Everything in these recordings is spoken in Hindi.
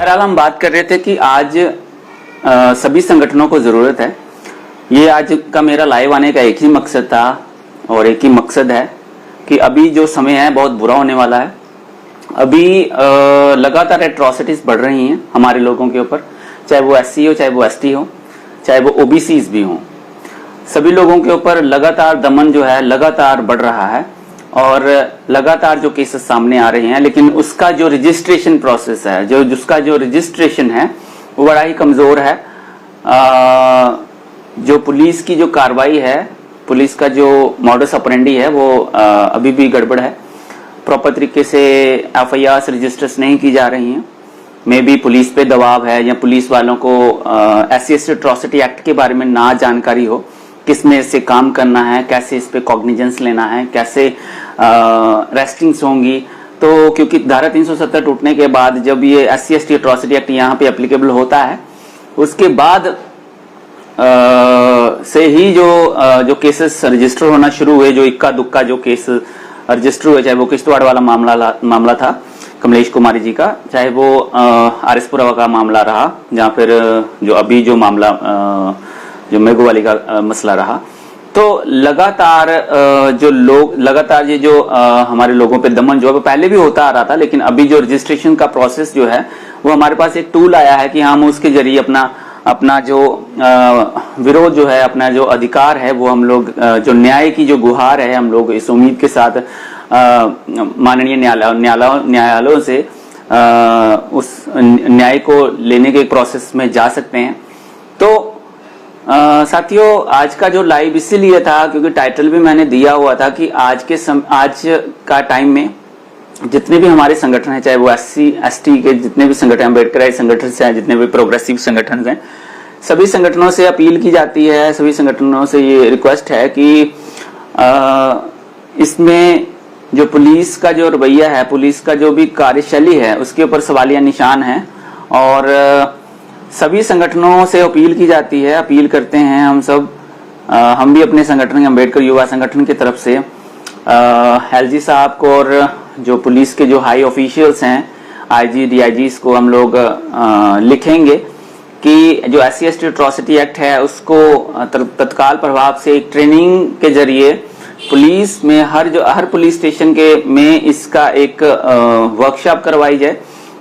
बहरहाल हम बात कर रहे थे कि आज सभी संगठनों को जरूरत है। ये आज का मेरा लाइव आने का एक ही मकसद था और एक ही मकसद है कि अभी जो समय है बहुत बुरा होने वाला है। अभी लगातार एट्रोसिटीज बढ़ रही हैं हमारे लोगों के ऊपर, चाहे वो एससी हो, चाहे वो एसटी हो, चाहे वो ओबीसीज भी हों। सभी लोगों के ऊपर लगातार दमन जो है लगातार बढ़ रहा है और लगातार जो केसेस सामने आ रहे हैं, लेकिन उसका जो रजिस्ट्रेशन प्रोसेस है, जिसका जो रजिस्ट्रेशन है वो बड़ा ही कमजोर है। जो पुलिस की जो कार्रवाई है, पुलिस का जो मॉडस ऑपरेंडी है वो अभी भी गड़बड़ है। प्रॉपर तरीके से एफआईआर रजिस्टर्स नहीं की जा रही हैं। मे बी पुलिस पे दबाव है या पुलिस वालों को एससी एट्रोसिटी एक्ट के बारे में ना जानकारी हो, किस में इससे काम करना है, कैसे इस पे कॉग्निजेंस लेना है, कैसे रेस्टिंग्स होंगी। तो क्योंकि धारा 370 टूटने के बाद जब ये एससी एसटी एट्रोसिटी एक्ट यहाँ पे एप्लीकेबल होता है, उसके बाद से ही जो केसेस रजिस्टर होना शुरू हुए, जो इक्का दुक्का जो केस रजिस्टर हुए, चाहे वो किश्तवाड़ वाला मामला था कमलेश कुमारी जी का, चाहे वो आरएसपुरा का मामला रहा, जहाँ फिर जो अभी जो मामला जो मेघू वाली का मसला रहा। तो लगातार ये जो हमारे लोगों पे दमन जो है पहले भी होता आ रहा था, लेकिन अभी जो रजिस्ट्रेशन का प्रोसेस जो है वो हमारे पास एक टूल आया है कि हम उसके जरिए अपना जो विरोध जो है, अपना जो अधिकार है, वो हम लोग जो न्याय की जो गुहार है, हम लोग इस उम्मीद के साथ माननीय न्यायालयों से उस न्याय को लेने के प्रोसेस में जा सकते हैं। तो साथियों, आज का जो लाइव इसीलिए था क्योंकि टाइटल भी मैंने दिया हुआ था कि आज का टाइम में जितने भी हमारे संगठन हैं, चाहे वो एससी एसटी के जितने भी संगठन, अम्बेडकर संगठन से हैं, जितने भी प्रोग्रेसिव संगठन हैं, सभी संगठनों से अपील की जाती है, सभी संगठनों से ये रिक्वेस्ट है कि इसमें जो पुलिस का जो रवैया है, पुलिस का जो भी कार्यशैली है, उसके ऊपर सवालिया निशान है। और सभी संगठनों से अपील की जाती है, अपील करते हैं हम सब, हम भी अपने संगठन अम्बेडकर युवा संगठन की तरफ से एलजी साहब को और जो पुलिस के जो हाई ऑफिशियल्स हैं, आईजी डीआईजी को हम लोग लिखेंगे कि जो एससी एसटी एट्रोसिटी एक्ट है उसको तत्काल प्रभाव से एक ट्रेनिंग के जरिए पुलिस में हर पुलिस स्टेशन के में इसका एक वर्कशॉप करवाई जाए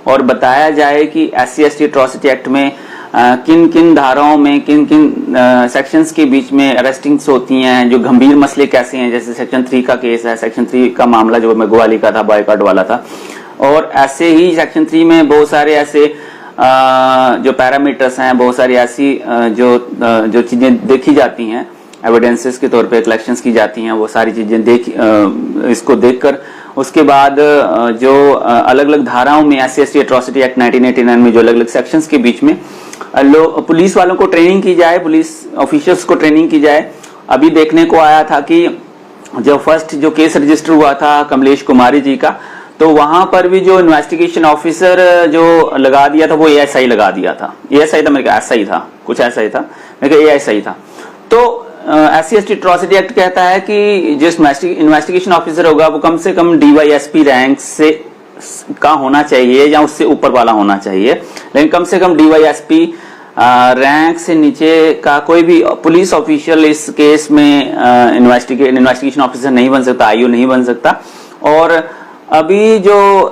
और बताया जाए कि एससी एसटी एट्रोसिटी एक्ट में किन किन धाराओं में, किन किन सेक्शंस के बीच में अरेस्टिंग्स होती हैं, जो गंभीर मसले कैसे हैं। जैसे सेक्शन 3 का केस है, सेक्शन 3 का मामला जो मेघवाली का था, बॉयकॉट वाला था, और ऐसे ही सेक्शन 3 में बहुत सारे ऐसे जो पैरामीटर्स हैं, बहुत सारी ऐसी जो चीजें देखी जाती हैं, एविडेंसेस के तौर पे कलेक्शंस की जाती हैं, वो सारी चीजें इसको देखकर उसके बाद जो अलग अलग धाराओं में एससी एसटी एट्रोसिटी एक्ट 1989 में जो अलग अलग सेक्शंस के बीच में पुलिस वालों को ट्रेनिंग की जाए, पुलिस ऑफिसर्स को ट्रेनिंग की जाए। अभी देखने को आया था कि जो फर्स्ट जो केस रजिस्टर हुआ था कमलेश कुमारी जी का, तो वहां पर भी जो इन्वेस्टिगेशन ऑफिसर जो लगा दिया था वो एएसआई लगा दिया था। एएसआई था, मेरे को ऐसा ही था, कुछ ऐसा ही था, मेरे को एएसआई था। तो एससी एसटी एट्रोसिटी एक्ट कहता है कि जो इन्वेस्टिगेशन ऑफिसर होगा वो कम से कम डीवाईएसपी रैंक से का होना चाहिए या उससे ऊपर वाला होना चाहिए, लेकिन कम से कम डीवाईएसपी रैंक से नीचे का कोई भी पुलिस ऑफिशियल इस केस में इन्वेस्टिगेशन ऑफिसर नहीं बन सकता, आईओ नहीं बन सकता। और अभी जो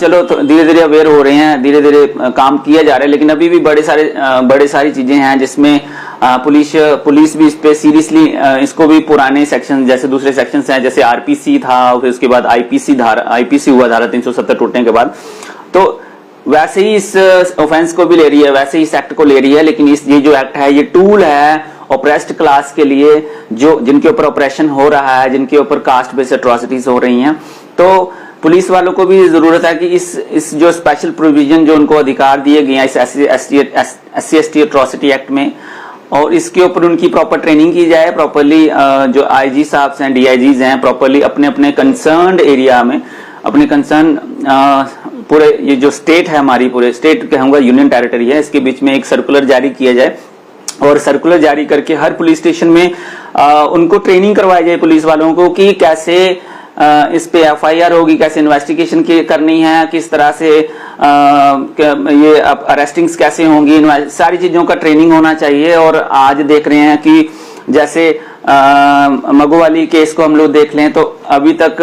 चलो धीरे धीरे अवेयर हो रहे हैं, धीरे धीरे काम किया जा रहा है, लेकिन अभी भी बड़े सारी चीजें हैं जिसमें पुलिस भी इस पे सीरियसली इसको भी पुराने सेक्शन जैसे दूसरे सेक्शंस हैं, जैसे आरपीसी था, फिर उसके बाद आईपीसी हुआ धारा 370 टूटने के बाद, तो वैसे ही इस ऑफेंस को भी ले रही है, वैसे ही इस एक्ट को ले रही है। लेकिन ये जो एक्ट है ये टूल है ऑप्रेस्ड क्लास के लिए, जो जिनके ऊपर ऑपरेशन हो रहा है, जिनके ऊपर कास्ट बेस्ड एट्रोसिटीज हो रही हैं। तो पुलिस वालों को भी जरूरत है कि इस जो स्पेशल प्रोविजन जो उनको अधिकार दिए गए हैं इस एससी एसटी एट्रोसिटी एक्ट में, और इसके ऊपर उनकी प्रॉपर ट्रेनिंग की जाए, प्रॉपरली जो आईजी साहब हैं, डीआईजीज हैं, प्रॉपरली अपने अपने कंसर्न्ड एरिया में, अपने कंसर्न पूरे ये जो स्टेट है, हमारी पूरे स्टेट कहूंगा यूनियन टेरिटरी है, इसके बीच में एक सर्कुलर जारी किया जाए और सर्कुलर जारी करके हर पुलिस स्टेशन में उनको ट्रेनिंग करवाई जाए पुलिस वालों को कि कैसे इस पे FIR होगी, कैसे इन्वेस्टिगेशन करनी है, किस तरह से ये अरेस्टिंग्स कैसे होंगी, सारी चीजों का ट्रेनिंग होना चाहिए। और आज देख रहे हैं कि जैसे मगू वाली केस को हम लोग देख लें तो अभी तक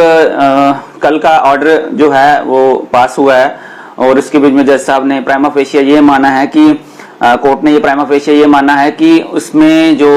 कल का ऑर्डर जो है वो पास हुआ है और उसके बीच में जज साहब ने प्राइमा फेशिया ये माना है कि कोर्ट ने ये प्राइमा फेशिया ये माना है कि उसमें जो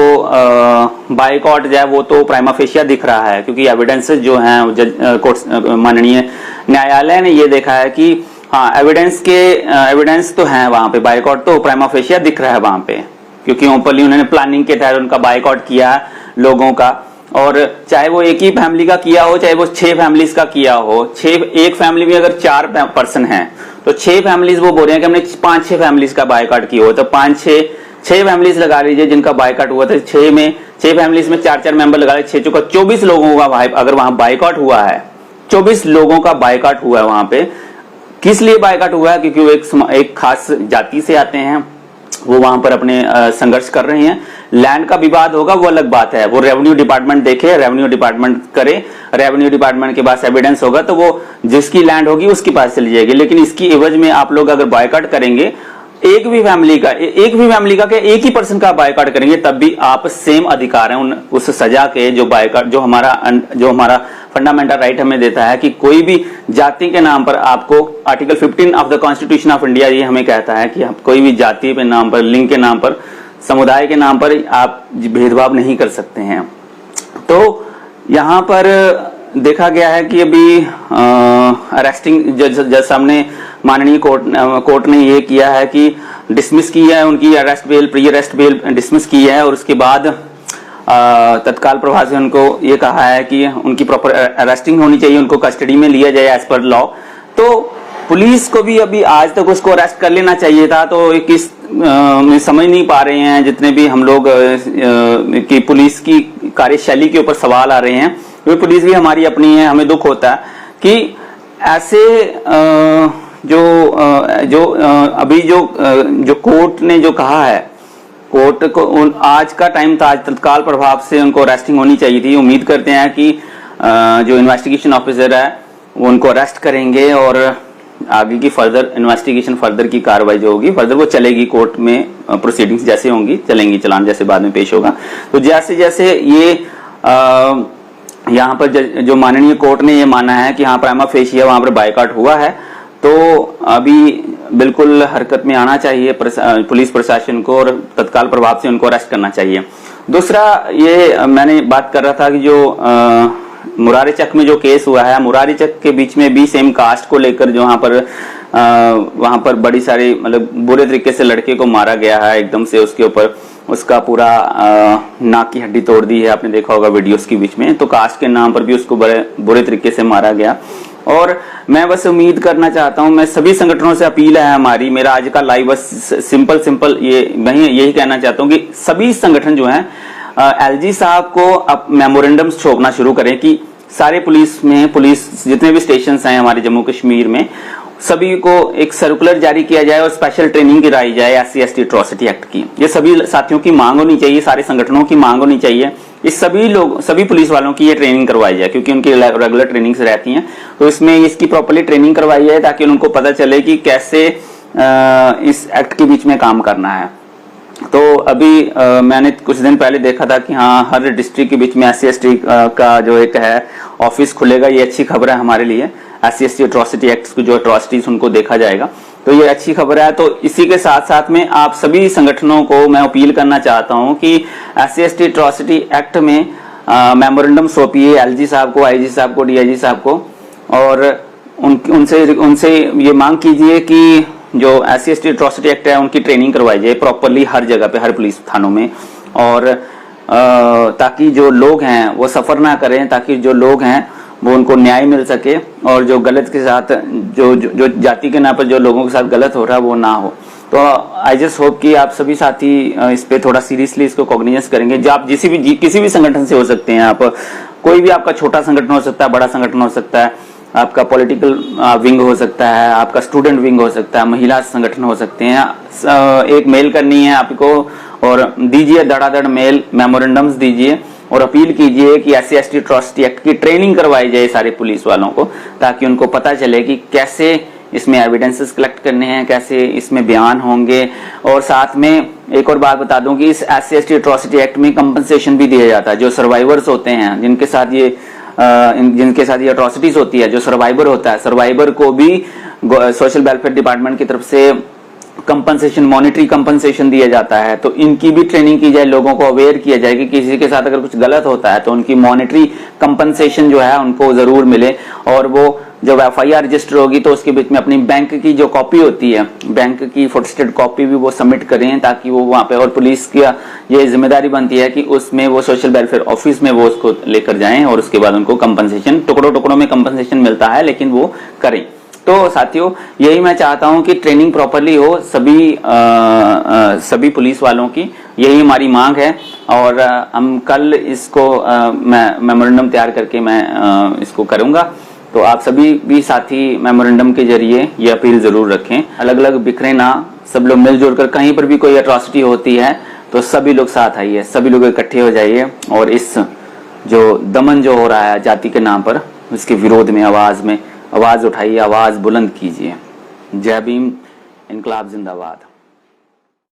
बाइकआउट जो है वो तो प्राइमा फेशिया दिख रहा है, क्योंकि एविडेंसेस जो हैं कोर्ट माननीय न्यायालय ने ये देखा है कि हाँ एविडेंस तो है वहां पे, बाइकआउट तो प्राइमा फेशिया दिख रहा है वहां पे, क्योंकि ओपनली उन्होंने प्लानिंग के तहत उनका बाइकआउट किया है लोगों का। और चाहे वो एक ही फैमिली का किया हो, चाहे वो 6 फैमिलीज का किया हो, एक फैमिली में अगर 4 पर्सन हैं तो 6 फैमिलीज वो बोल रहे हैं कि हमने 5-6 फैमिलीज का बाइकआउट किया हो, तो 5-6 फैमिलीज लगा लीजिए जिनका बाइकआउट हुआ था। 6 फैमिलीज में 4-4 मेंबर लगा लीजिए, 6 चौका 24 लोगों का अगर वहां बाइकआउट हुआ है, 24 लोगों का बाइकआउट हुआ है वहां पे। किस लिए बाइकआउट हुआ है? क्योंकि वो एक खास जाति से आते हैं, वो वहां पर अपने संघर्ष कर रहे हैं। लैंड का विवाद होगा वो अलग बात है, वो रेवेन्यू डिपार्टमेंट देखे, रेवेन्यू डिपार्टमेंट करे, रेवेन्यू डिपार्टमेंट के पास एविडेंस होगा तो वो जिसकी लैंड होगी उसके पास चली जाएगी। लेकिन इसकी एवज में आप लोग अगर बायकॉट करेंगे, एक भी फैमिली का क्या एक ही पर्सन का बायकॉट करेंगे, तब भी आप सेम अधिकार है उस सजा के जो बायकॉट जो हमारा फंडामेंटल राइट हमें देता है कि कोई भी जाति के नाम पर आपको article 15 of the constitution of India ये हमें कहता है कि आप कोई भी जाति के नाम पर, लिंग के नाम पर, समुदाय के नाम पर आप भेदभाव नहीं कर सकते हैं। तो यहां पर देखा गया है कि अभी अरेस्टिंग जज सामने माननीय कोर्ट ने ये किया है कि डिसमिस की है उनकी arrest bell, pre arrest bell dismiss की है और उसके बाद तत्काल प्रभाव से उनको ये कहा है कि उनकी प्रॉपर अरेस्टिंग होनी चाहिए, उनको कस्टडी में लिया जाए एज पर लॉ। तो पुलिस को भी अभी आज तक उसको अरेस्ट कर लेना चाहिए था, तो किस समझ नहीं पा रहे हैं जितने भी हम लोग कि पुलिस की कार्यशैली के ऊपर सवाल आ रहे हैं। क्योंकि पुलिस भी हमारी अपनी है, हमें दुख होता है कि ऐसे अभी जो कोर्ट ने जो कहा है, कोर्ट को आज का टाइम था, आज तत्काल प्रभाव से उनको अरेस्टिंग होनी चाहिए थी। उम्मीद करते हैं कि जो इन्वेस्टिगेशन ऑफिसर है वो उनको अरेस्ट करेंगे और आगे की फर्दर इन्वेस्टिगेशन, फर्दर की कार्रवाई जो होगी फर्दर वो चलेगी, कोर्ट में प्रोसीडिंग्स जैसे होंगी चलेंगी, चलान जैसे बाद में पेश होगा। तो जैसे जैसे ये यहाँ पर जो माननीय कोर्ट ने ये माना है कि हाँ प्राइमा फेशिया वहां पर बायकॉट हुआ है, तो अभी बिल्कुल हरकत में आना चाहिए पुलिस प्रशासन को और तत्काल प्रभाव से उनको अरेस्ट करना चाहिए। दूसरा ये मैंने बात कर रहा था कि जो मुरारी चक में जो केस हुआ है, मुरारी चक के बीच में भी सेम कास्ट को लेकर जो वहां पर बड़ी सारी मतलब बुरे तरीके से लड़के को मारा गया है, एकदम से उसके ऊपर उसका पूरा नाक की हड्डी तोड़ दी है, आपने देखा होगा वीडियोस के बीच में। तो कास्ट के नाम पर भी उसको बड़े बुरे तरीके से मारा गया। और मैं बस उम्मीद करना चाहता हूं, मैं सभी संगठनों से अपील है हमारी, मेरा आज का लाइव बस सिंपल ये मैं यही कहना चाहता हूं कि सभी संगठन जो हैं एलजी साहब को अब मेमोरेंडम्स छोपना शुरू करें कि सारे पुलिस जितने भी स्टेशन हैं हमारे जम्मू कश्मीर में, सभी को एक सर्कुलर जारी किया जाए और स्पेशल ट्रेनिंग कराई जाए SC/ST एट्रोसिटी एक्ट की। ये सभी साथियों की मांग होनी चाहिए, सारे संगठनों की मांग होनी चाहिए। इस सभी पुलिस वालों की ये ट्रेनिंग करवाई जाए, क्योंकि उनकी रेगुलर ट्रेनिंग्स रहती हैं, तो इसमें इसकी प्रॉपर्ली ट्रेनिंग करवाई जाए ताकि उनको पता चले कि कैसे इस एक्ट के बीच में काम करना है। तो अभी मैंने कुछ दिन पहले देखा था कि हाँ हर डिस्ट्रिक्ट के बीच में SC/ST का जो एक है ऑफिस खुलेगा, ये अच्छी खबर है हमारे लिए। SC/ST एट्रोसिटी एक्ट की जो एट्रोसिटीज उनको देखा जाएगा, तो ये अच्छी खबर है। तो इसी के साथ साथ में आप सभी संगठनों को मैं अपील करना चाहता हूं कि SC/ST एट्रोसिटी एक्ट में मेमोरेंडम सौंपिए LG साहब को, IG साहब को, DIG साहब को, और उनसे ये मांग कीजिए कि जो SC/ST एट्रोसिटी एक्ट है उनकी ट्रेनिंग करवाई जाए प्रॉपरली हर जगह पे, हर पुलिस थानों में, और ताकि जो लोग हैं वो सफर ना करें, ताकि जो लोग हैं वो उनको न्याय मिल सके और जो गलत के साथ जो जाति के नाम पर जो लोगों के साथ गलत हो रहा है वो ना हो। तो आई जस्ट होप कि आप सभी साथी इस पे थोड़ा सीरियसली इसको कॉग्निजेंस करेंगे। जो आप किसी भी संगठन से हो सकते हैं, आप कोई भी, आपका छोटा संगठन हो सकता है, बड़ा संगठन हो सकता है, आपका पॉलिटिकल विंग हो सकता है, आपका स्टूडेंट विंग हो सकता है, महिला संगठन हो सकते हैं। एक मेल करनी है आपको और दीजिए, धड़ाधड़ मेल मेमोरेंडम्स दीजिए और अपील कीजिए कि SC/ST एट्रॉसिटी एक्ट की ट्रेनिंग करवाई जाए सारे पुलिस वालों को, ताकि उनको पता चले कि कैसे इसमें एविडेंसेस कलेक्ट करने हैं, कैसे इसमें बयान होंगे। और साथ में एक और बात बता दूं कि इस SC/ST एट्रॉसिटी एक्ट में कंपनसेशन भी दिया जाता है। जो सर्वाइवर्स होते हैं, जिनके साथ ये एट्रॉसिटीज होती है, जो सर्वाइवर होता है, सर्वाइवर को भी सोशल वेलफेयर डिपार्टमेंट की तरफ से कंपनसेशन, मॉनिटरी कंपनसेशन दिया जाता है। तो इनकी भी ट्रेनिंग की जाए, लोगों को अवेयर किया जाए कि किसी के साथ अगर कुछ गलत होता है तो उनकी मॉनिटरी कंपनसेशन जो है उनको जरूर मिले। और वो जब FIR रजिस्टर होगी तो उसके बीच में अपनी बैंक की जो कॉपी होती है, बैंक की फोटोस्टेट कॉपी भी वो सबमिट करें, ताकि वो वहां पे, और पुलिस की ये जिम्मेदारी बनती है कि उसमें वो सोशल वेलफेयर ऑफिस में वो उसको लेकर जाएं और उसके बाद उनको कंपनसेशन, टुकड़ों टुकड़ों में कंपनसेशन मिलता है, लेकिन वो करें। तो साथियों, यही मैं चाहता हूं कि ट्रेनिंग प्रॉपरली हो सभी पुलिस वालों की, यही हमारी मांग है। और हम कल इसको मेमोरेंडम तैयार करके मैं इसको करूंगा। तो आप सभी भी साथी मेमोरेंडम के जरिए ये अपील जरूर रखें, अलग अलग बिखरे ना, सब लोग मिलजुल कर, कहीं पर भी कोई एट्रॉसिटी होती है तो सभी लोग साथ आइए, सभी लोग इकट्ठे हो जाइए और इस जो दमन जो हो रहा है जाति के नाम पर, उसके विरोध में आवाज उठाइए, आवाज बुलंद कीजिए। जय भीम, इनकलाब जिंदाबाद।